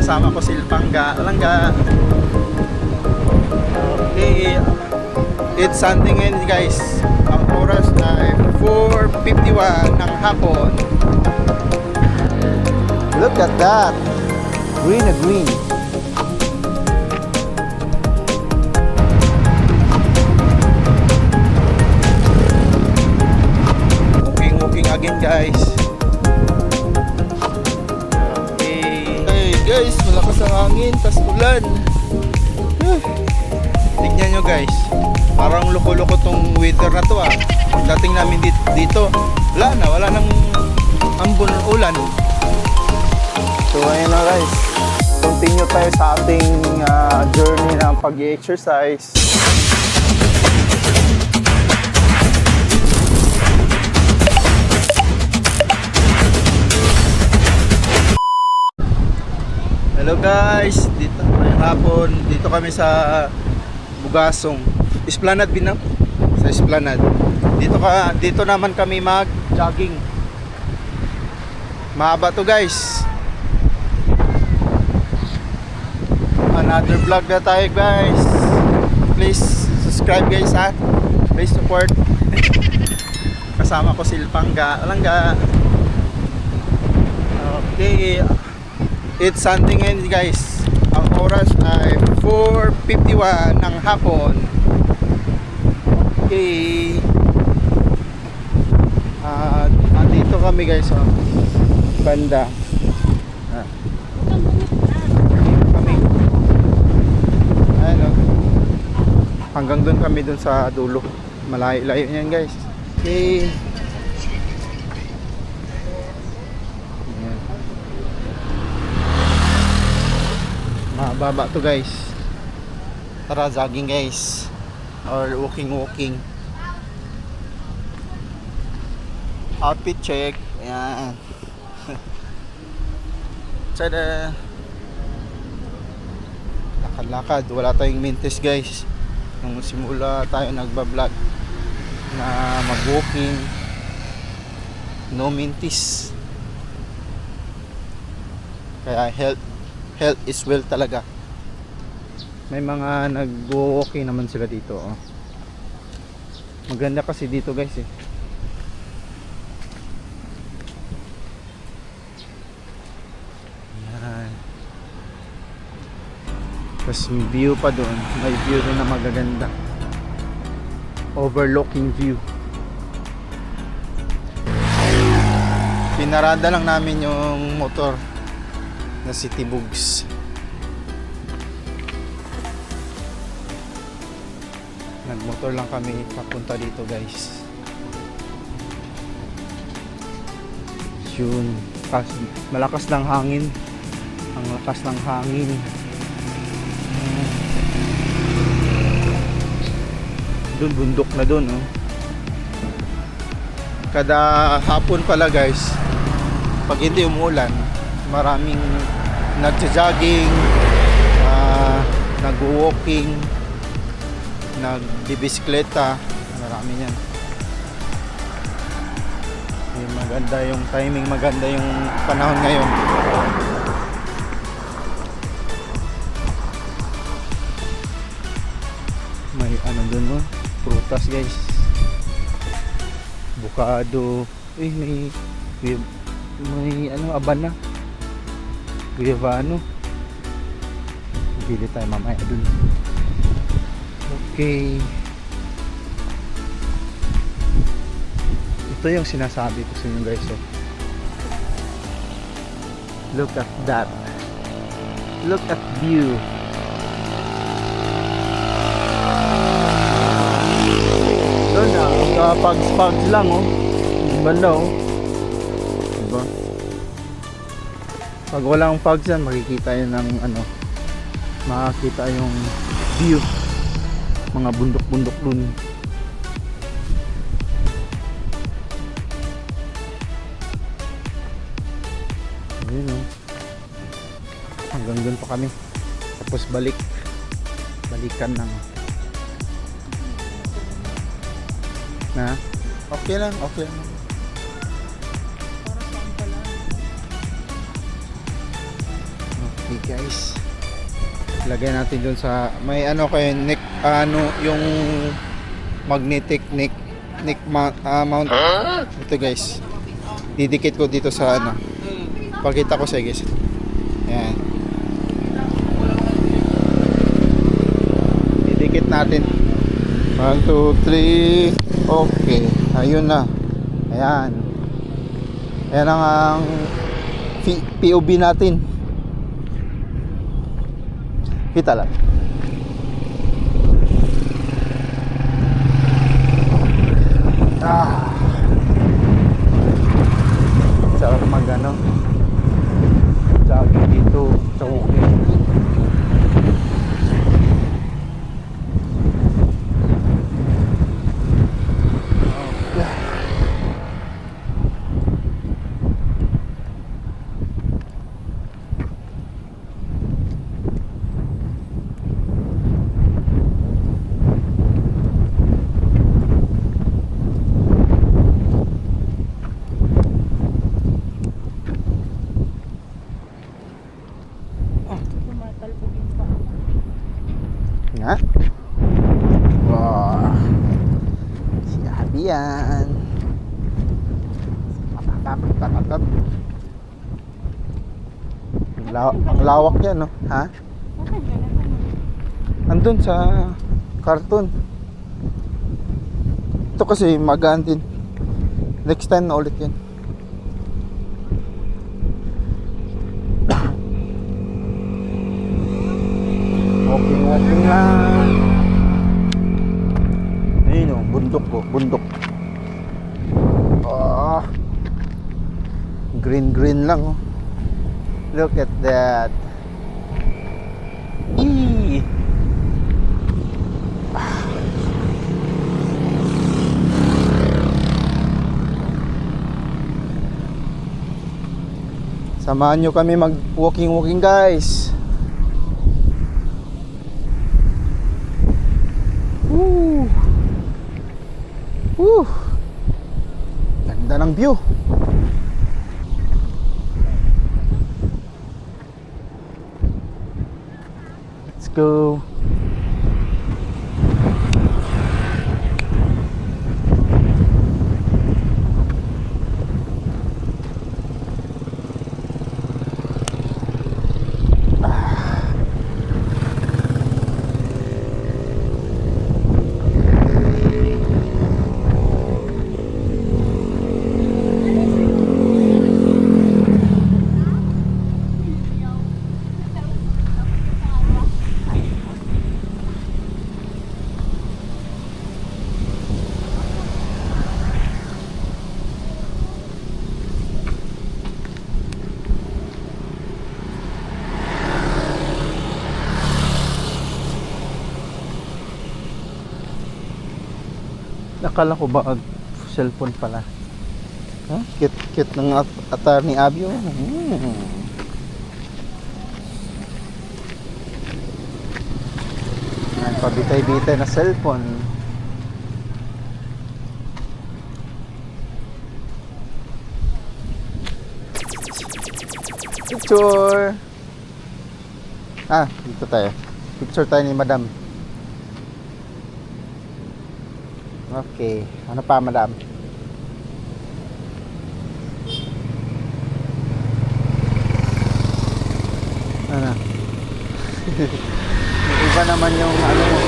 Kasama ko si Pangga Langga. Okay, it's Sunday ngayon guys. Ang oras ay 4:51 ng hapon. Look at that, green na green. Walking again guys. Okay, hey guys, malakas ang hangin tas ulan. Tignan nyo guys, parang loko-loko tong weather na to ah. Dating namin dito, wala nang ambon ulan. So ayun na guys, continue tayo sa ating journey ng pag-exercise. Hello guys, dito ngayong hapon, dito kami sa Bugasong, Esplanade Binam, sa Esplanade. Dito naman kami mag-jogging. Mahaba to guys. Another vlog na tayo guys. Please subscribe guys ha. Please support. Kasama ko si Pangga Langga. Okay, it's Sunday ngayon guys. Ang oras ay 4:51 ng hapon. Okay. Andito kami guys oh. Banda. Dito kami. Ayun oh. Hanggang doon kami doon sa dulo. Malayo-layo niyan guys. Okay. Mababa to guys. Tara jogging guys, or walking. Outfit check. Ayan. Tada. Lakad-lakad, wala tayong mintis guys. Nung simula tayo nagba-vlog na mag-walking, no mintis. Kaya health is wealth talaga. May mga nag-walking naman sila dito oh. Maganda kasi dito guys eh. Yan. Tapos view pa doon. May view doon na magaganda. Overlooking view. Pinarada lang namin yung motor na City Bugs. Nagmotor lang kami papunta dito guys. Yun, malakas ng hangin. Ang lakas ng hangin. Doon bundok na doon oh. Kada hapon pala guys, pag hindi umulan, maraming nagja-jogging, nag-walking, nag-bisikleta, marami yan. Maganda yung timing, maganda yung panahon ngayon. May ano dun oh, prutas guys, avocado, may ano, abana, guavano. Bili tayo mamaya dun. Okay, ito yung sinasabi ko sa inyo guys oh. Look at that, look at view. Doon na, pags lang oh. Banda oh. Diba? Pag walang pags yan, makikita yun ng ano, makikita yung view, mga bundok-bundok dun. Ayun oh. Hanggang dun pa kami. Tapos balikan lang. Na? Okay lang, okay lang. Okay guys. Lagay natin dun sa may ano kayo neck yung magnetic neck mount. Ito guys. Didikit ko dito sa ano. Pakita ko sa guys. Ayan. Didikit natin. 1, 2, 3. Okay. Ayun na. Ayan. Ayan ang POV natin. Kita lang. Sarap magano. Jogging dito sa Ukit. Nga. Wow. Siyabi yan. Ang lawak yan, no? Ha? Andun sa karton. Ito kasi magaan din. Next time na ulit yan. Walking lang. Ayun o, bundok ko, bundok. Green lang oh. Look at that. Eee. Samahan nyo kami mag walking guys. Woo. Woo. Ganda ng view. Let's go. Akala ko ba cellphone pala. Huh? Cute ng attorney Abio. Pabitay-bitay na cellphone. Picture. Dito tayo. Picture tayo ni Madam. Okay. Ano pa, Madam? Ano? Iba naman yung ano mo.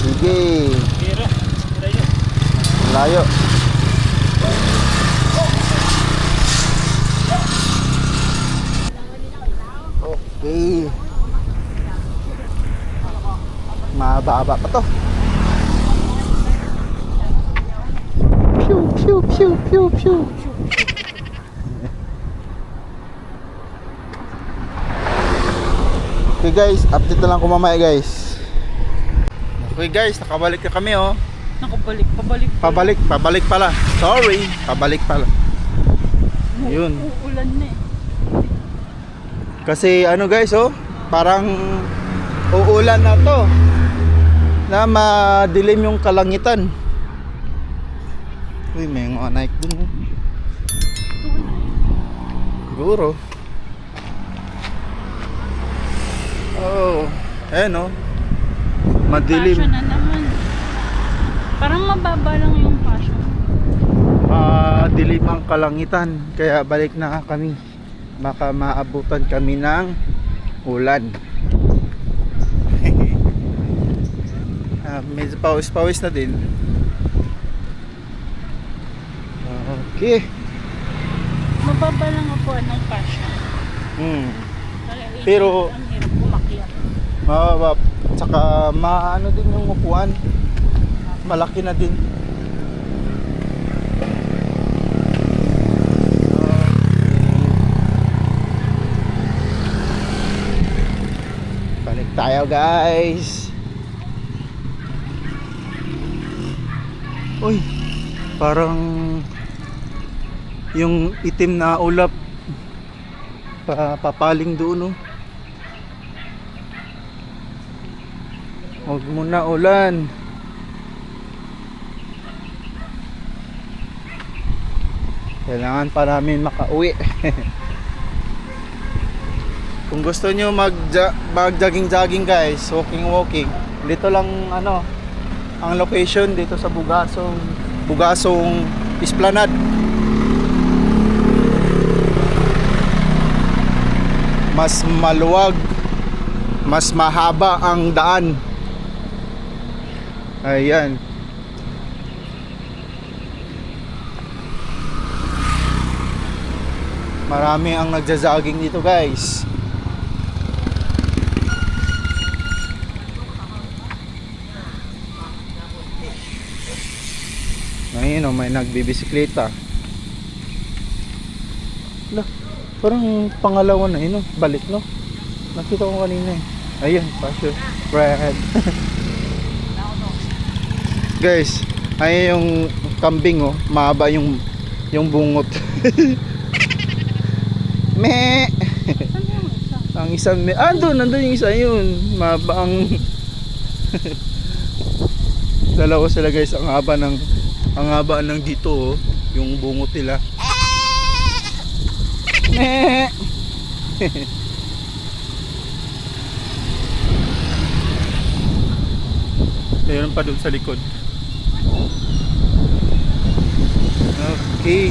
Sige. Layo. Okay. Mahaba-haba pa to. Pew pew pew pew pew. Okay guys, update na lang ko mamaya guys. Okay guys, nakabalik na kami oh. Pabalik pala. Sorry, pabalik pala. Yun. Uulan na eh. Kasi ano guys oh, parang uulan na to. Na madilim yung kalangitan. Uy, may mga Nike dun. Oh. Siguro. Oh, ayan oh. Madilim. Passion na naman. Parang mababa lang yung passion. Madilim ang kalangitan. Kaya balik na kami. Baka maabutan kami ng ulan. Medyo pawis-pawis na din. Okay. Mababa lang ako ng passion. Pero ang hirap kumakyat. mababa. Tsaka maano din yung upuan. Malaki na din. Balik tayo guys. Uy, parang yung itim na ulap papaling doon oh. Huwag muna ulan. Kailangan pa namin makauwi. Kung gusto nyo mag-jogging guys, walking, dito lang ano, ang location dito sa Bugasong Esplanade. Mas maluwag, mas mahaba ang daan. Ayan. Marami ang nagja-jogging dito guys. Ayun oh, may nagbibisikleta. Parang pangalawa na yun, no? Balik, no? Nakita ko kanina eh. Ayun, passion. Brad. Guys, ayun yung kambing, oh. Mahaba yung bungot. Me. Ang isang nandun yung isa yun. Mahaba ang dalawa sila guys, ang haba ng dito, oh. Yung bungot nila. Meron pa doon sa likod. Okay.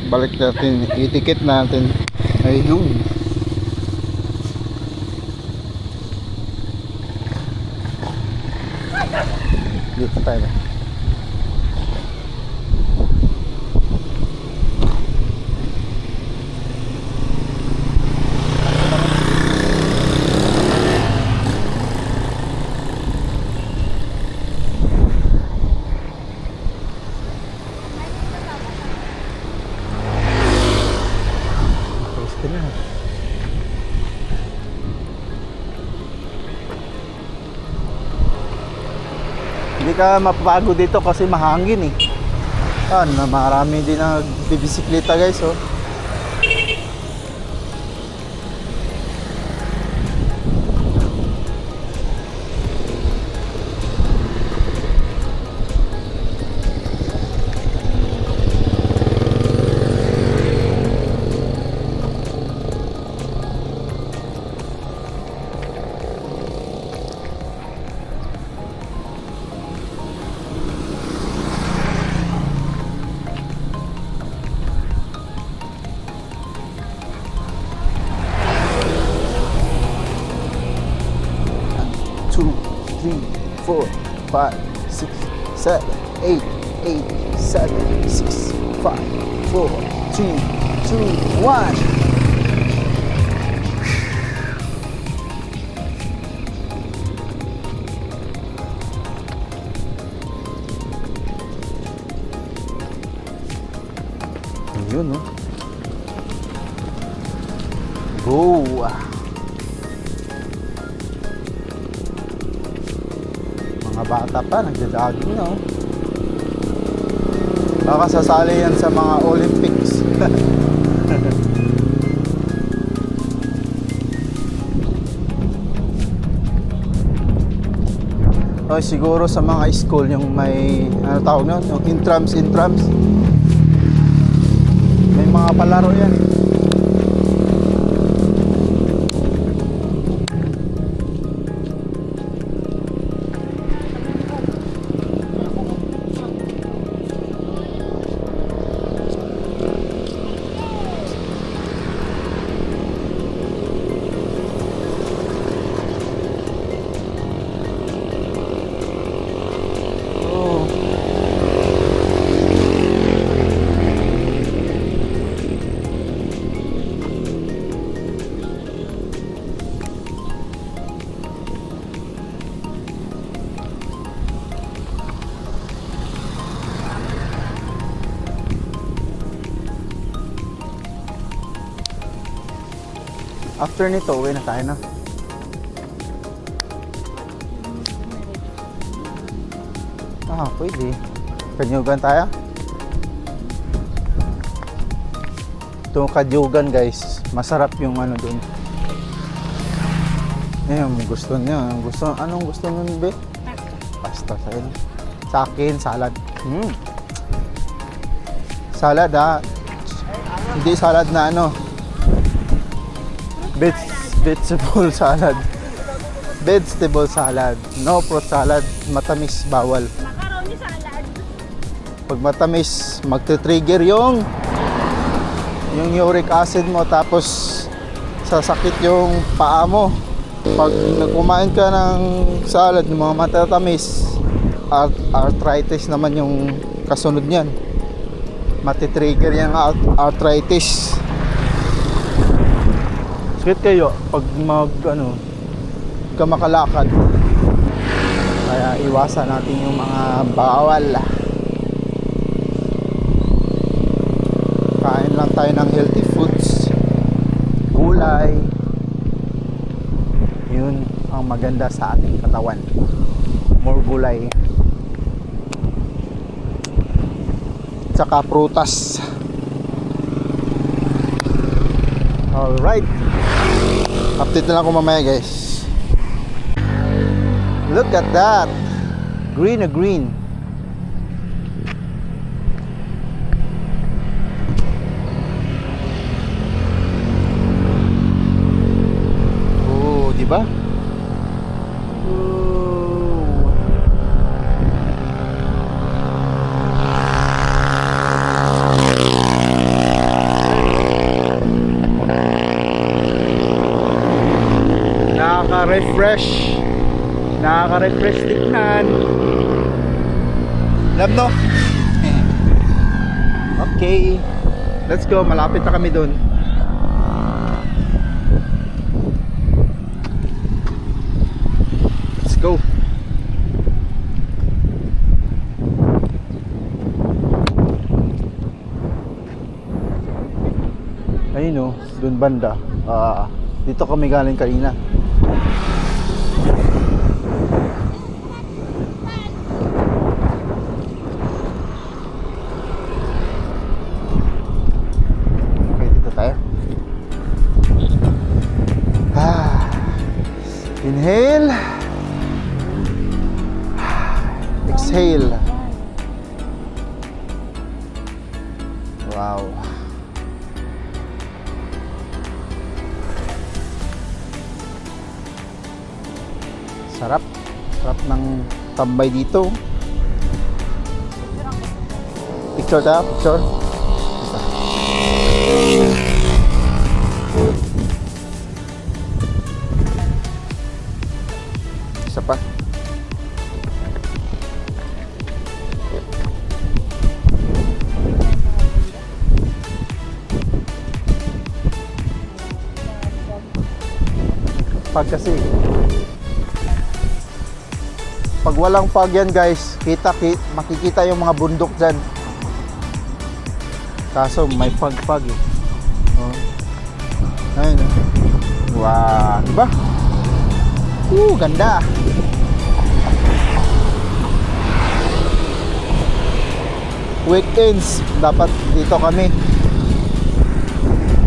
Balik natin, itikit natin. Ayun. Dito tayo. Hindi ka mapapagod dito kasi mahangin eh. Marami din nagbibisikleta guys oh. Two, three, four, 5, 6, 7, 8, 8, 7, 6, 5, 4, 3, 2, 1. Yun no. Go. Mga bata pa nagja-jogging na oh. Baka sasali yan sa mga Olympics. O siguro sa mga school yung may ano tawag nun, yung intrams. May mga palaro yan. Oh. After nito, uwi na tayo na. Pwede. Kanyugan tayo. Itong Kadyugan guys, masarap yung ano dun. Ayun, gusto niya. Anong gusto nun, be? Pasta sa'yo. Sa akin, salad. Salad Hindi salad na ano. Vegetable salad. Vegetable salad. No fruit salad. Matamis, bawal. Macaroni salad. Pag matamis, magte-trigger yung uric acid mo, tapos sasakit yung paa mo. Pag kumain ka ng salad ng mga matatamis, arthritis naman yung kasunod niyan. Matitrigger yung arthritis. Sakit kayo pag ka makalakad. Kaya iwasan natin yung mga bawal. Kain lang tayo ng healthy foods, gulay. Yun ang maganda sa ating katawan. More gulay. Tsaka prutas. Alright. Update na lang ako mamaya guys. Look at that. Green na green. Oh, di ba? Nakaka-refresh tignan. Love no? Okay, let's go, malapit na kami dun. Let's go. Ayun o, dun banda. Dito kami galing kanina. Inhale. Exhale. Wow. Sarap. Sarap ng tambay dito. Picture tayo, picture. Isa pa. Pag kasi pag walang fog yan guys, makikita yung mga bundok dyan. Kaso may fog eh. Oh. Ayun. Wow, diba? Ganda. weekends dapat dito kami.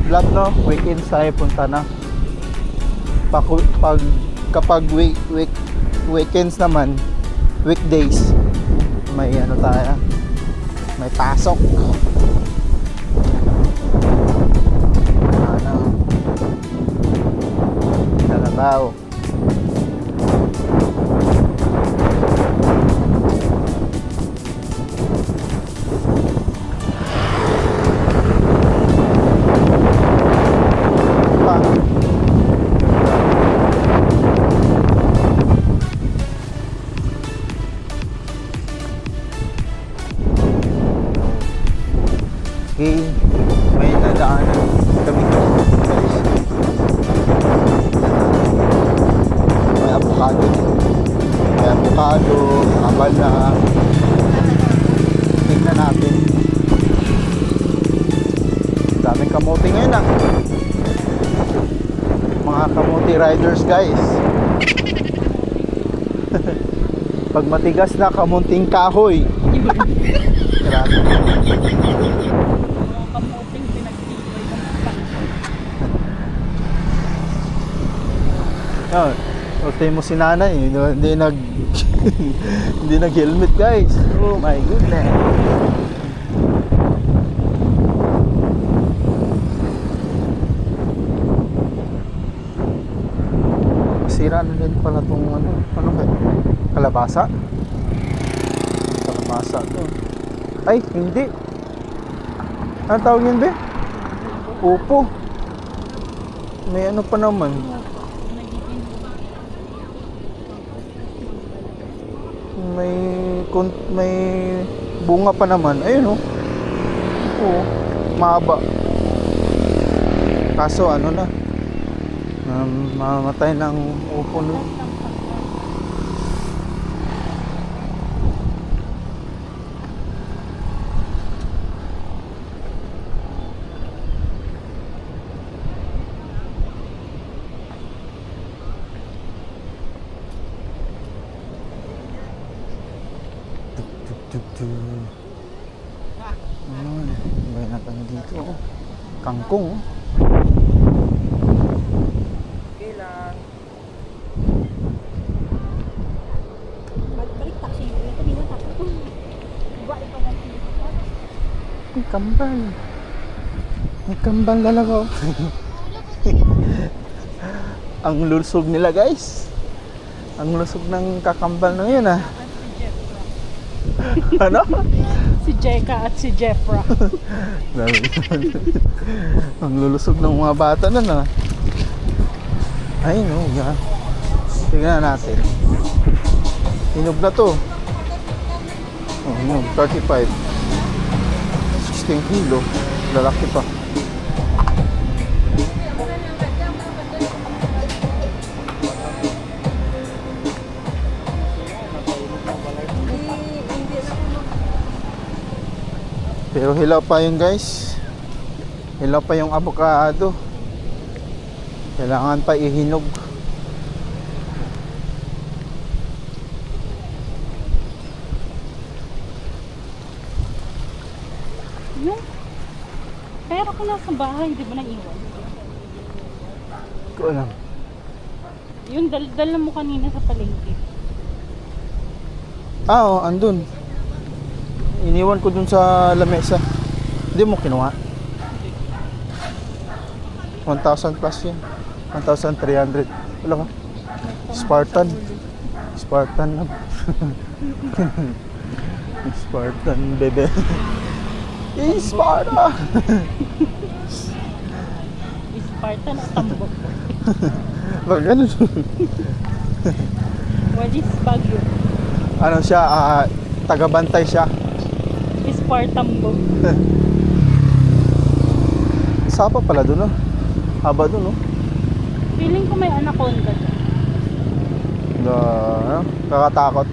Vlog, no? Weekends tayo punta na. Kapag weekends naman, weekdays, may ano tayo, may pasok. Ano? Kalabaw. Pa. Okay, may nadaanan kami guys. May avocado. May avocado, abala. Tingnan natin. Daming kamote ngayon ah. Mga kamote riders guys. Pag matigas na kamunting kahoy. Grabe. Mga kamuting pinagtibay ng Yan. Ultay mo si nanay, hindi hindi nag-helmet guys. Oh my goodness. Sira na din pala tong ano ba? Kalabasa. Kalabasa to. Ay, hindi. Ano tawag yun, be? Upo. May ano pa naman. May bunga pa naman. Ayun oh. Oo. Mahaba. Kaso ano na. Mamatay ng upo nun. Ayun, may natin dito oh. Kangkong oh. Okay lang. Balik taksi mo. Ito di ba taksi? Balik pa lang. May kambal. May kambal talaga oh. Ang lusog nila guys. Ang lusog ng kakambal na yun ah. Ano? Si Jeka at si Jeffra. Ang lulusog ng mga bata na na. Ayun o, yan. Tingnan natin. Hinog na to. Oh, yun, 35. 16 kilo. Lalaki pa. Pero hilaw pa yun guys. Hilaw pa yung avocado. Kailangan pa ihinog. Yung pera ko nasa bahay, di ba naiwan? Ko alam. Yung dala mo kanina sa palengke. Ah, oh, andun. Iniwan ko dun sa lamesa. Hindi mo kinuha? 1,000 plus yun. 1,300. Wala ka? Spartan. Spartan lang. Spartan, bebe. Sparta! Spartan at tambok. Baka ganun. What is Baguio? Ano siya, tagabantay siya. Spartambo. Sapa pala dun, no? Haba dun, no? Feeling ko may anaconda dyan. Ano? Kakatakot.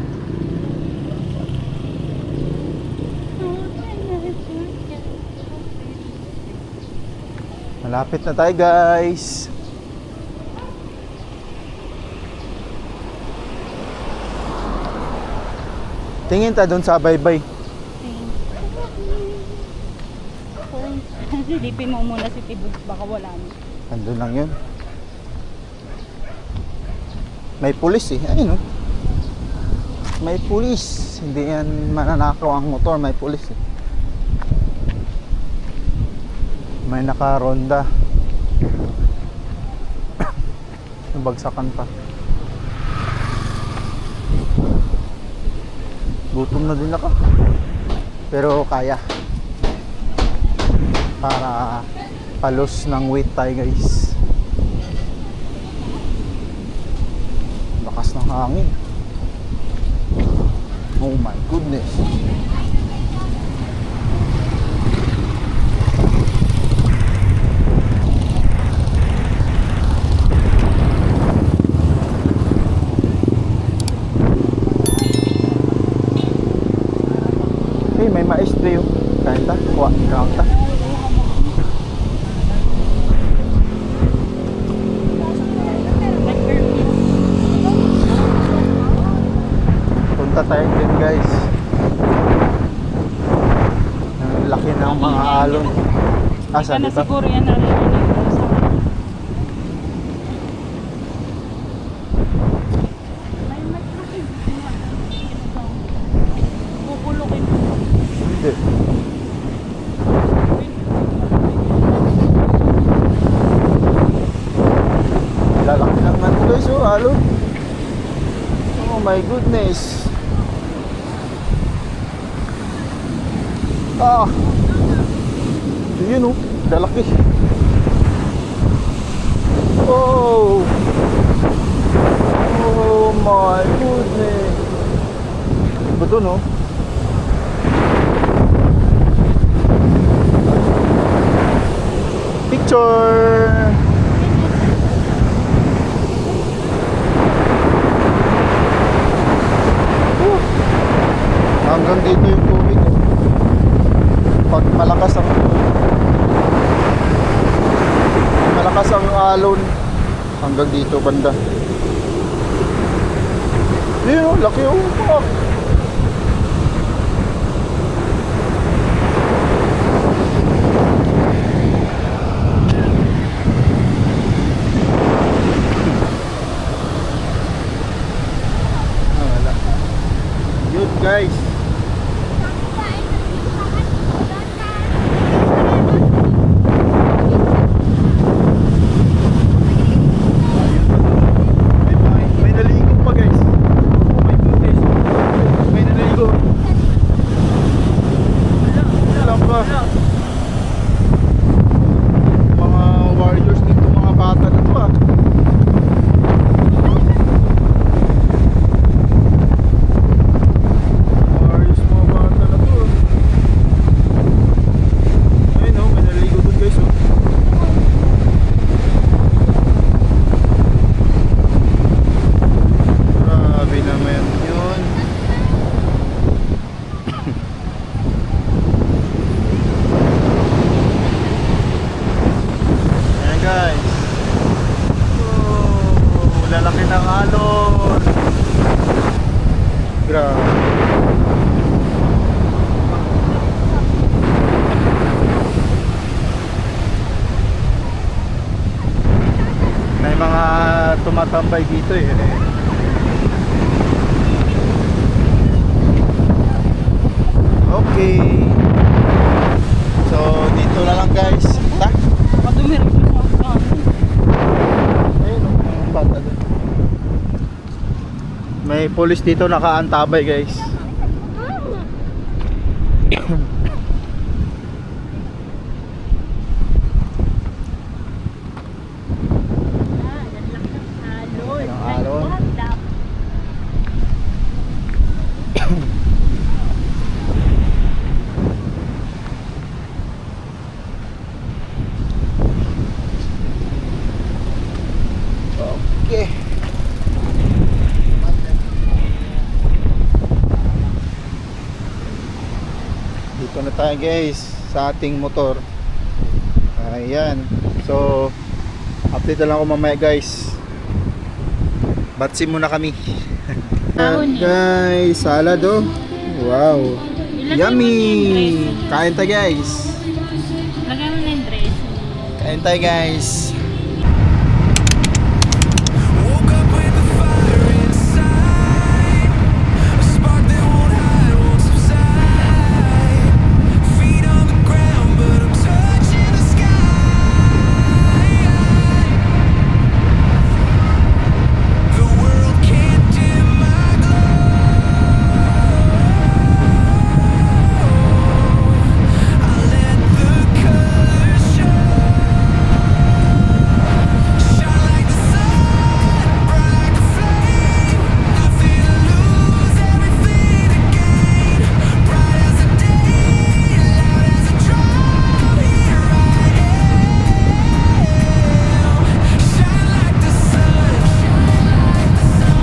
Malapit na tayo, guys. Tingin ta doon sa baybay. ako. Silipin mo muna si Tibod, baka wala na. Andun lang yun. May pulis eh. Ayun oh. May pulis. Hindi yan mananakaw ang motor. May pulis eh. May nakaronda. Nabagsakan pa. Gutom na din ako. Pero kaya. Para palos ng weight tayo guys. Lakas ng hangin. Oh my goodness. Hey, may maestro yun. Kain ta? Kuha, ground ta. Punta tayo din guys. Ang laki ng mga alon. Asa Asa na dito? siguro yan narinig ko sa Bubulukin mo. Hindi. Lalaki lang man guys oh, alon. Oh my goodness. Ah. Yun oh, lalaki. Oh. Oh my goodness. Iba dun oh. Picture. Hanggang dito yung tubig oh. Pag malakas ang alon, hanggang dito banda. Yun oh, laki oh. Fuck. Wala. Yun guys. May naligo pa guys. Oh my goodness. May naligo. Wala pa. Mga warriors dito, mga bata na to ah. Warriors, mga bata na to ah. Ayun oh, may naligo dun guys oh. Grabe naman yun. Ayan guys. Oh, lalaki ng alon. Grabe. May mga tumatambay dito eh. Okay. So dito na lang guys. Ta? Madumi rin yung mga kano. Ayun oh, mga bata doon. May police dito nakaantabay guys. Ng alon. Okay. Dito na tayo guys sa ating motor. Ayan. So update na lang ako mamaya guys. Batsi muna kami. Dahon eh. Guys, salad oh. Wow. Ilagay mo Yummy. yung dressing. Kain tayo guys. Lagyan mo na yung dress. Kain tayo guys. Woke up with the fire inside, a spark that won't hide, won't subside. Feet on the ground, but I'm touching the sky. The world can't dim my glow. I let the colors show. Shine like the sun, burn like a flame. Nothing to lose, everything to gain. Bright as the day, loud as a drum. Here I am. Shine like the sun, shine like the sun.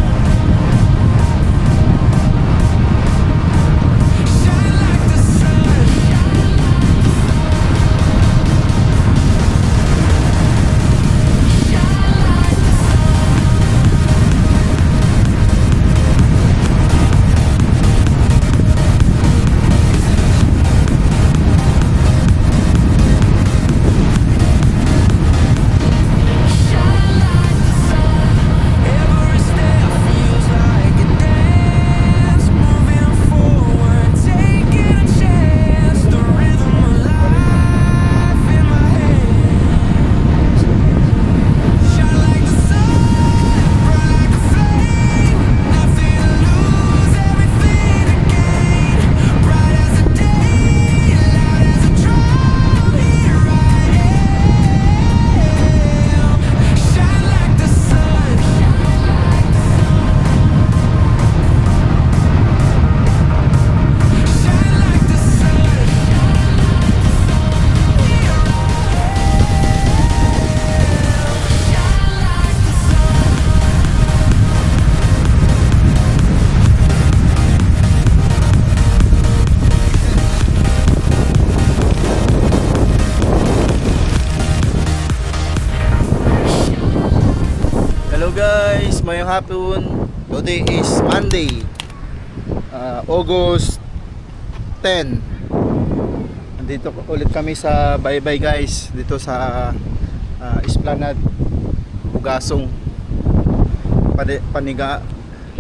Shine like the sun. Every step feels like a dance, moving forward, taking a chance. The rhythm of life in my hands. Shine like the sun, burn like a flame. Nothing to lose, everything to gain. Bright as the day, loud as a drum. Here I am. Shine like the sun. Shine like the sun. Hello guys, mayong hapon. Today is Monday, August 10. Nandito ulit kami sa Baybay guys, dito sa Esplanade, Pugasong.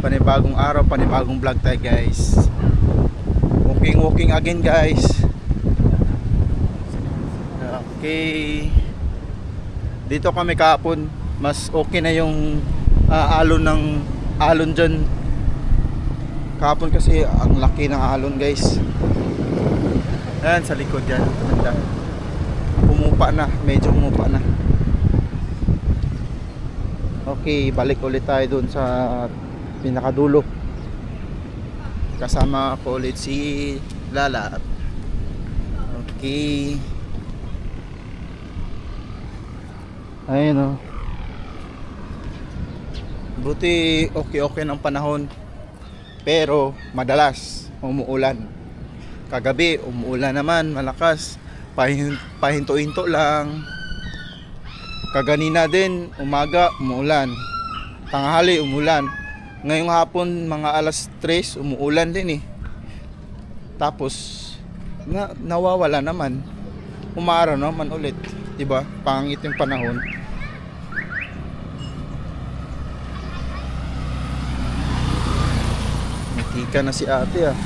Panibagong araw, panibagong vlog tayo guys. Walking again guys. Okay. Dito kami kahapon, mas okay na yung alon dyan. Kahapon kasi ang laki ng alon guys. Ayan sa likod yan, banda. Umupa na, medyo umupa na. Okay, balik ulit tayo dun sa pinakadulo. Kasama ko ulit si Lala. Okay. Ayun o. Buti okay ng panahon. Pero madalas umuulan. Kagabi umuulan naman malakas. Pahinto-hinto lang. Kaganina din umaga umuulan. Tanghali umuulan. Ngayong hapon mga alas 3 umuulan din eh. Tapos nawawala naman. Umaraw naman ulit. Diba? Pangit yung panahon. Ika na si ate ah.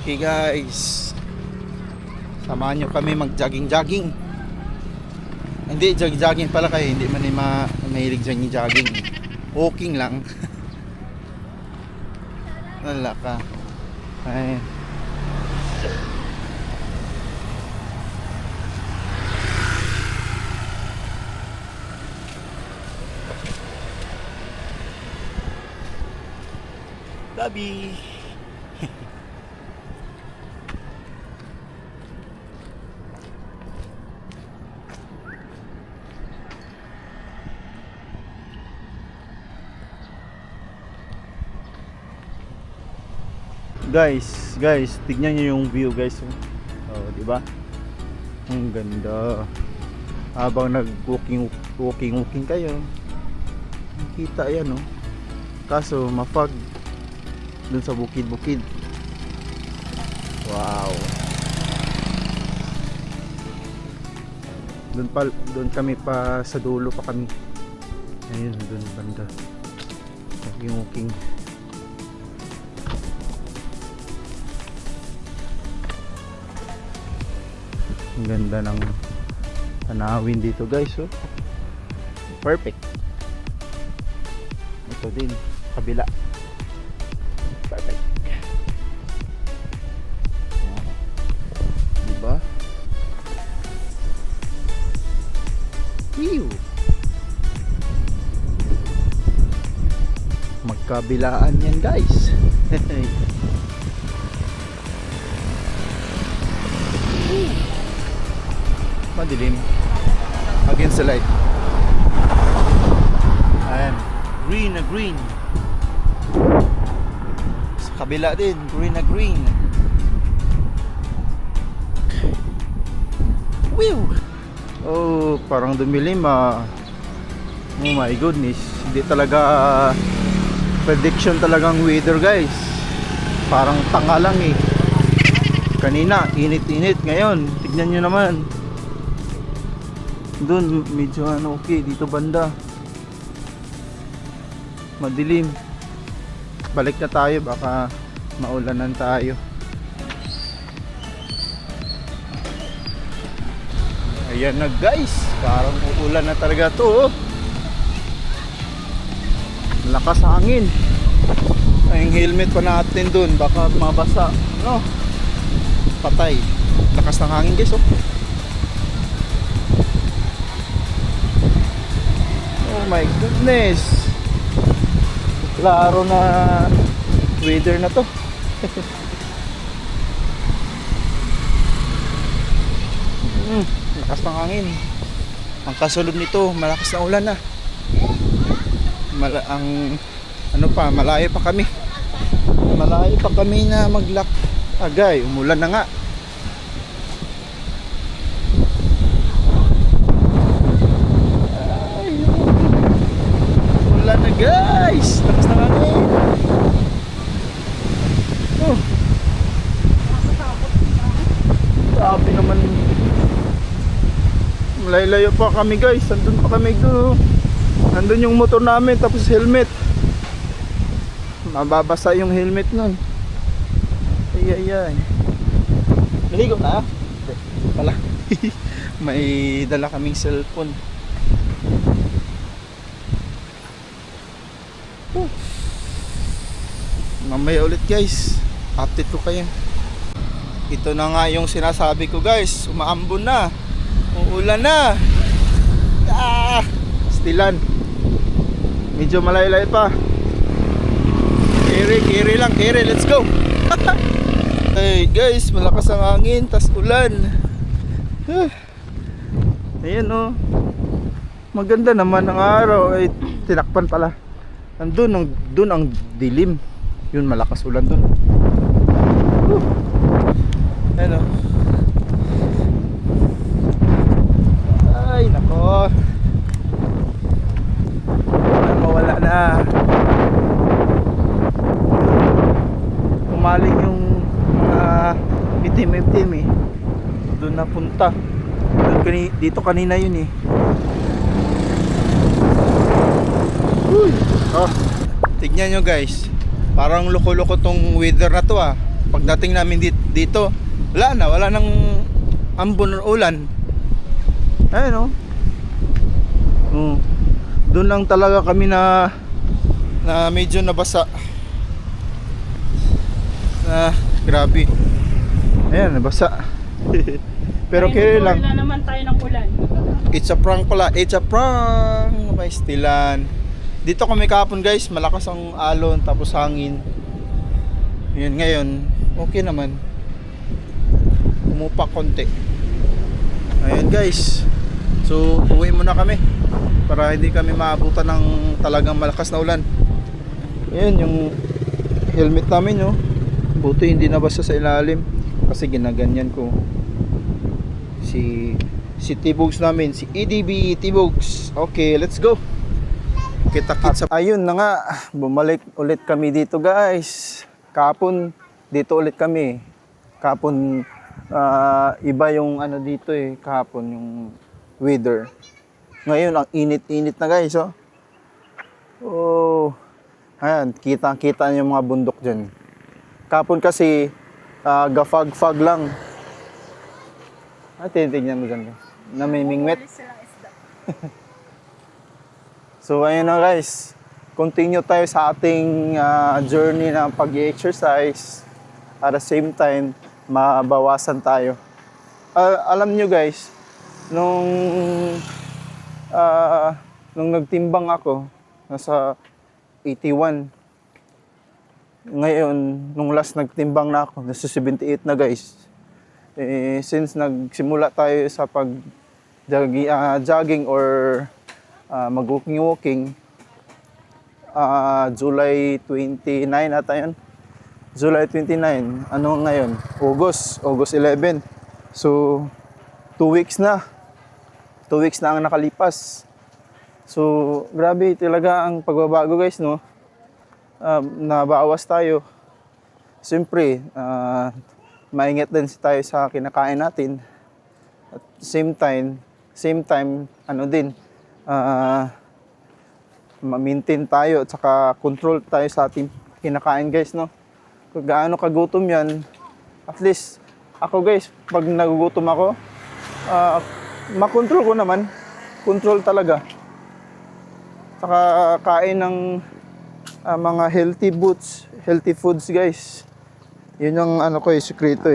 Okay guys, samahan nyo kami mag-jogging. Hindi, jogging pala kayo. Hindi man mahilig jogging. Walking lang. Wala ka. Ay. Gabi. Guys, tignan niyo yung view guys. Oh, di ba? Ang ganda. Habang nag-walking kayo. Kita yan oh. Kaso mafag dun sa bukid-bukid. Wow. Doon kami pa sa dulo pa kami. Ayun, doon banda. Walking. Ang ganda ng tanawin dito guys oh. Perfect. Ito din, kabila. Perfect. Diba? Whew. Magkabilaan yan guys. Madilim. Against the light. Ayan. Green na green. Sa kabila din, green na green. Whew. Oh, parang dumilim ah. Oh my goodness. Hindi talaga prediction talagang weather guys. Parang tanga lang eh. Kanina, init-init. Ngayon, tignan nyo naman. Doon, medyo ano, okay. Dito banda. Madilim. Balik na tayo. Baka maulanan tayo. Ayan na guys. Parang uulan na talaga to. Lakas hangin. Ay, yung helmet pa natin dun. Baka mabasa. No? Patay. Lakas ng hangin guys oh. Oh my goodness. Klaro na weather na to. Lakas ng hangin. Ang kasunod nito, malakas na ulan na. Ano pa, malayo pa kami. Malayo pa kami na maglak. Agay, umulan na nga. Ay, umulan na guys. Lakas na hangin. Oh. Sabi naman. Malayo pa kami guys. Andun pa kami doon. Andun yung motor namin tapos helmet. Mababasa yung helmet nun. Ay. Naligo na? Hindi. Pala. May dala kaming cellphone. Mamaya ulit guys. Update ko kayo. Ito na nga yung sinasabi ko guys. Umaambon na. Uulan na. Stilan. Medyo malay-lay pa. Kiri lang, let's go. Hey guys, malakas ang hangin, tas ulan. Ayan oh. Maganda naman ang araw. Ay, tinakpan pala. Andun, dun ang dilim. Yun, malakas ulan dun. Ayan oh. Ay, nako. Mawala na. Umaling yung itim-itim eh. Doon napunta. Dito kanina yun eh. Oh, tignan nyo guys. Parang loko-loko tong weather na to ah. Pagdating namin dito, wala nang ambon ng ulan. Ayun oh. Doon lang talaga kami na medyo nabasa. Grabe. Ayan, nabasa. Pero kaya lang. Wala naman tayo ng ulan. It's a prank pala. It's a prank. May stilan. Dito kami kahapon guys, malakas ang alon tapos hangin. Yun, ngayon okay naman. Umupa konti. Ayun guys. So, uwi muna kami para hindi kami maabutan ng talagang malakas na ulan. Ayun yung helmet namin oh. Buti hindi nabasa sa ilalim kasi ginaganyan ko si T-Bugs namin, si EDB T-Bugs. Okay, let's go. Kita-kits. Ayun na nga, bumalik ulit kami dito guys. Kahapon, dito ulit kami. Kahapon, iba yung ano dito kahapon yung weather. Ngayon, ang init-init na guys, oh. Oh, ayan, kita-kita yung mga bundok dyan. Kahapon kasi, gafag-fag lang. Tinitignan mo dyan, namimingwit. So ayun na guys, continue tayo sa ating journey ng pag-exercise. At the same time, mabawasan tayo. Alam nyo guys, nung nagtimbang ako, nasa 81. Ngayon, nung last nagtimbang na ako, nasa 78 na guys. Since nagsimula tayo sa jogging or mag-walking, July 29 ata yun. July 29. Ano ngayon? August 11. So, 2 weeks na. 2 weeks na ang nakalipas. So, grabe talaga ang pagbabago guys, no? Nabawas tayo. Siyempre, maingat din tayo sa kinakain natin. At same time, ano din, ma-maintain tayo at saka control tayo sa ating kinakain guys, no? Kung gaano kagutom yan, at least ako guys, pag nagugutom ako, makontrol ko naman. Control talaga. Saka kain ng mga healthy foods guys. Yun yung ano ko sekreto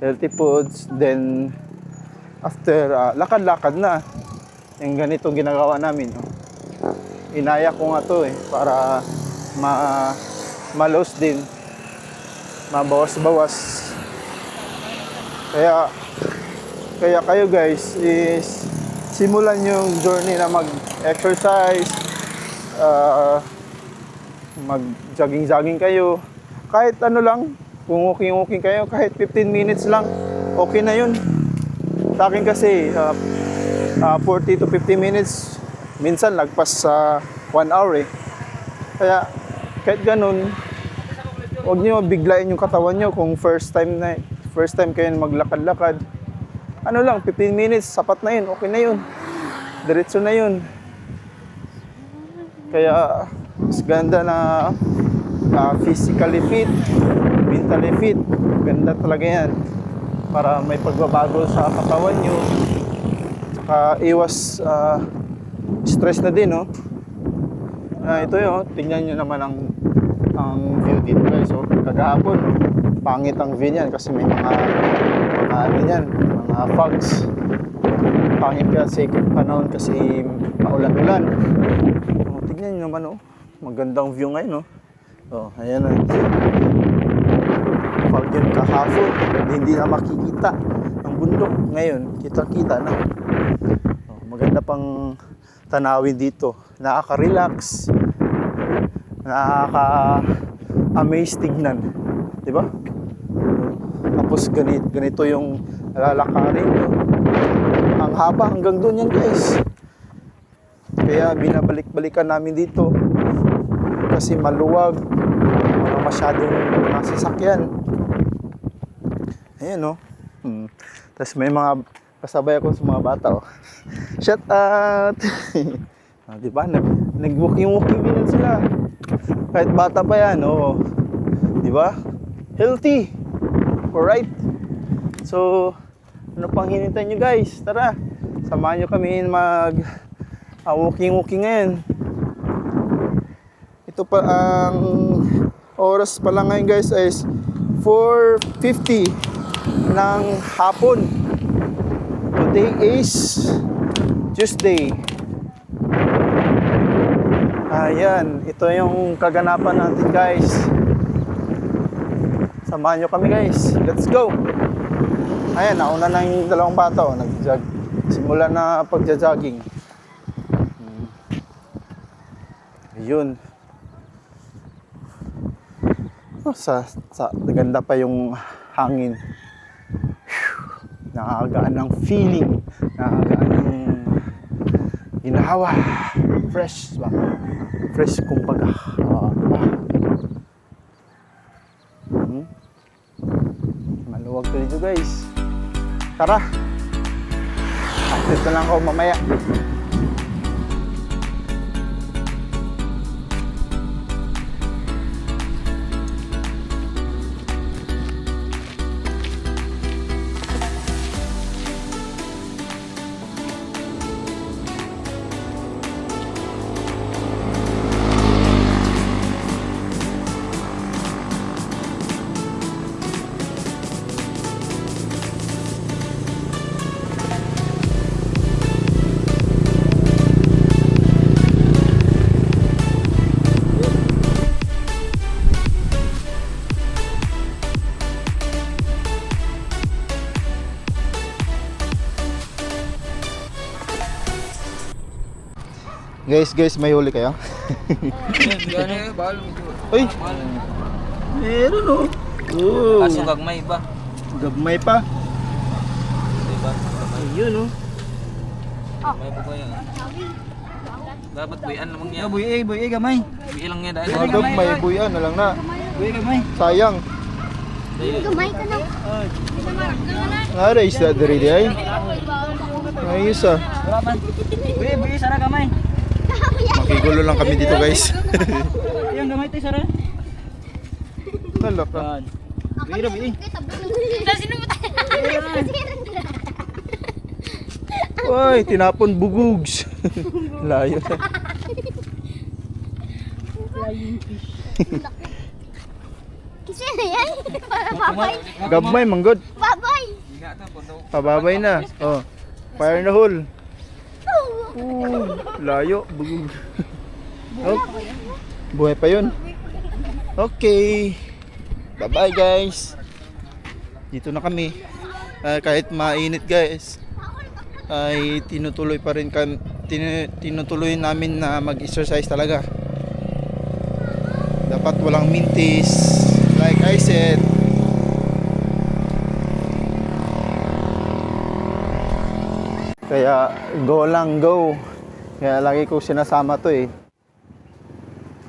Healthy foods, then after lakad-lakad na. Yung ganito ginagawa namin. Inaya ko nga to para ma-lose din. Mabawas-bawas. Kaya kayo guys is simulan yung journey na mag-exercise, mag-jogging kayo. Kahit ano lang, kung walking kayo, kahit 15 minutes lang, okay na yun. Sa akin kasi, 40 to 50 minutes, minsan lagpas sa 1 hour Kaya, kahit ganun, huwag nyo biglain yung katawan nyo kung first time kayo maglakad-lakad. Ano lang, 15 minutes, sapat na yun, okay na yun. Diretso na yun. Kaya, mas ganda na physically fit, mentally fit. Ganda talaga yan. Para may pagbabago sa katawan nyo. Tsaka iwas stress na din, no? Ito yun, tingnan nyo naman ang view dito guys. Kagahapon, pangit ang view niyan kasi may mga ano yan, mga fogs. Pangit kasi panahon kasi paulan-ulan. Tingnan nyo naman, magandang view ngayon, ayan na. Pag yun kahapon, hindi na makikita ang bundok. Ngayon, kita-kita na. Maganda pang tanawin dito. Nakaka-relax. Nakaka-amaze tignan. Diba? Tapos ganito yung lalakarin nyo. Ang haba hanggang doon yan guys. Kaya binabalik-balikan namin dito. Kasi maluwag. Wala masyadong mga sasakyan. Ayan Tapos may mga kasabay ako sa mga bata Shout out! Diba? Nag-walking din sila. Kahit bata pa yan Diba? Healthy! Alright? So, ano pang hinintay nyo guys? Tara! Samahan nyo kami walking ngayon. Ito pa ang oras pa lang ngayon guys is 4:50 ng hapon. Today is Tuesday. Ayan, ito yung kaganapan natin guys. Samahan nyo kami guys. Let's go! Ayan, nauna na yung dalawang bata nag-jog. Simula na pagja-jogging. Ayun. Ganda pa yung hangin. Nakakagaan ng feeling. Nakakagaan ng Ginahawa. Fresh ba? Fresh kumbaga. Diba? Maluwag to dito guys. Tara. Active na lang ako mamaya. Guys, may huli kayo? Uy! Meron oh! Oh! Kaso gagmay ba? Gabmay pa! Diba? Ayun oh! May po yan. Dapat buyan namang yan. Buy gamay. Buyan lang yan dahil. Mga gabmay, buyan na lang na. Buy gamay. Sayang! Gamay ka na. Ara, isda diri di ay. Ayos ah. Barapan. Buy sana gamay. Makigulo lang kami dito guys. Yung gamay tayo sara. Nalaka. Buy ra buy. Sino mo tayo? Uy, tinapon bugugs. Layo na. Kasi na yan. Babay. Gabmay, manggod. Babay. Pababay na. Oh. Fire in the hole. Layo, bugug. Oh. Buhay pa yun. Okay. Bye-bye guys. Dito na kami. Kahit mainit guys, ay tinutuloy pa rin kami, tinutuloy namin na mag-exercise talaga. Dapat walang mintis, like I said. Kaya go lang go. Kaya lagi ko sinasama to eh.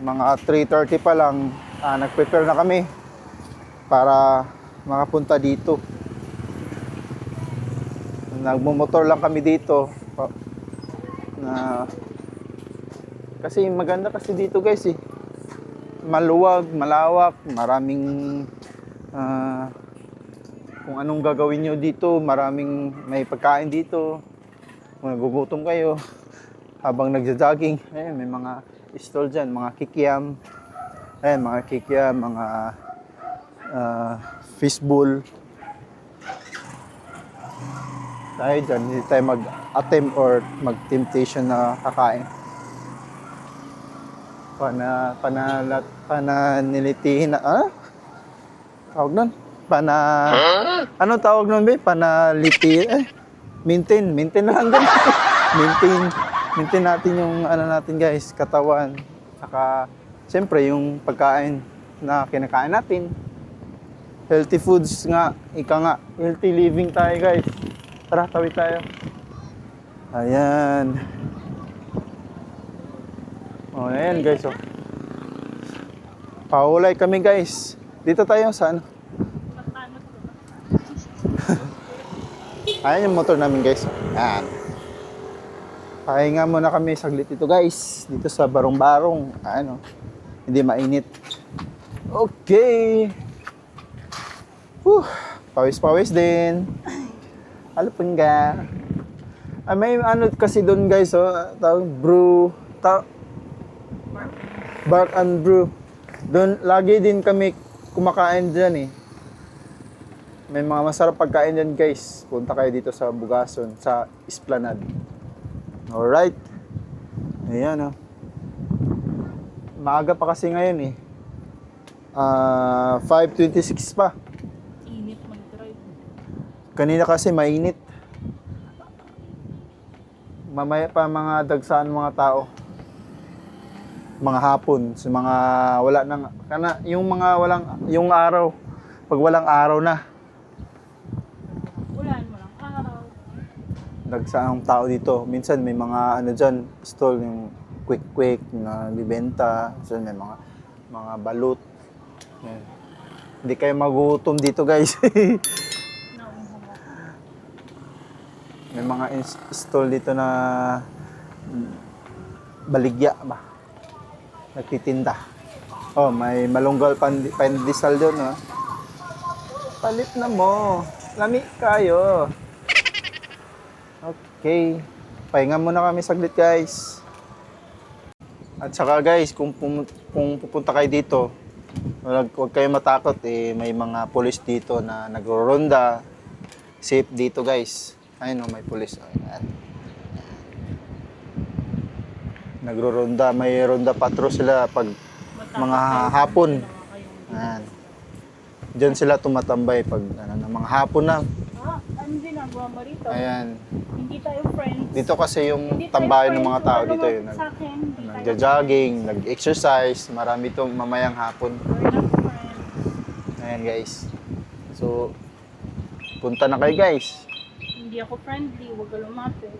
Mga 3:30 pa lang, nag-prepare na kami para makapunta dito. Nagmumotor lang kami dito. Kasi maganda kasi dito guys eh. Maluwag, malawak, maraming kung anong gagawin nyo dito, maraming may pagkain dito. Kung nagugutom kayo habang nagja-jogging, may mga stall dyan, mga kikiam, mga kikiam, mga fishbowl. Tayo dyan, hindi tayo mag-attempt or mag-temptation na kakain. Pananilitihin na, tawag nun? Ano tawag nun ba? Panaliti, maintain na lang din. maintain natin yung ano natin guys, katawan. Saka, siyempre yung pagkain na kinakain natin. Healthy foods nga, ika nga, healthy living tayo guys. Tara, tawid tayo. Ayan. Oh, ayan guys. Oh. Paulay kami guys. Dito tayo sa ano? Ayan yung motor namin guys. Ayan. Pahinga muna kami saglit dito guys. Dito sa barong-barong. Ayan oh. Hindi mainit. Okay. Pawis-pawis din. Alapin ka. May ano kasi doon guys oh. Tawag brew. Bark and brew. Doon lagi din kami kumakain dyan eh. May mga masarap pagkain dyan guys. Punta kayo dito sa Bugason, sa Esplanade. Alright. Ayan oh. Maaga pa kasi ngayon eh. 5:26 pa. Init mag-drive. Kanina kasi mainit. Mamaya pa mga dagsaan mga tao. Mga hapon, sa mga wala nang yung mga walang yung araw. Pag walang araw na. Ulan, walang araw. Dagsaang tao dito. Minsan may mga ano dyan, stall yung quick na bibenta. So may mga balut. Yan. Hindi kayo magutom dito guys. May mga stall dito na baligya ba? Nagtitinda. Oh, may malunggal pandesal doon, ha? Palit na mo. Lami kayo. Okay. Pahinga muna kami saglit, guys. At saka, guys, kung pupunta kayo dito, huwag kayo matakot. May mga pulis dito na nagro-ronda. Safe dito, guys. Ayun, may pulis. Ayan. Nagro-ronda. May ronda patrol sila pag mga hapon. Ayan. Diyan sila tumatambay pag mga hapon na. Ano din ang gawa mo rito? Ayan. Hindi tayo friends. Dito kasi yung Hindi tayo tambayan ng friends. mga tao Wala dito naman yun. sa akin, hindi tayo Nagja-jogging, nag-exercise, marami itong mamayang hapon. friends. We're not friends. Ayan guys. So, punta na kayo guys. Hindi ako friendly, huwag ka lumapit.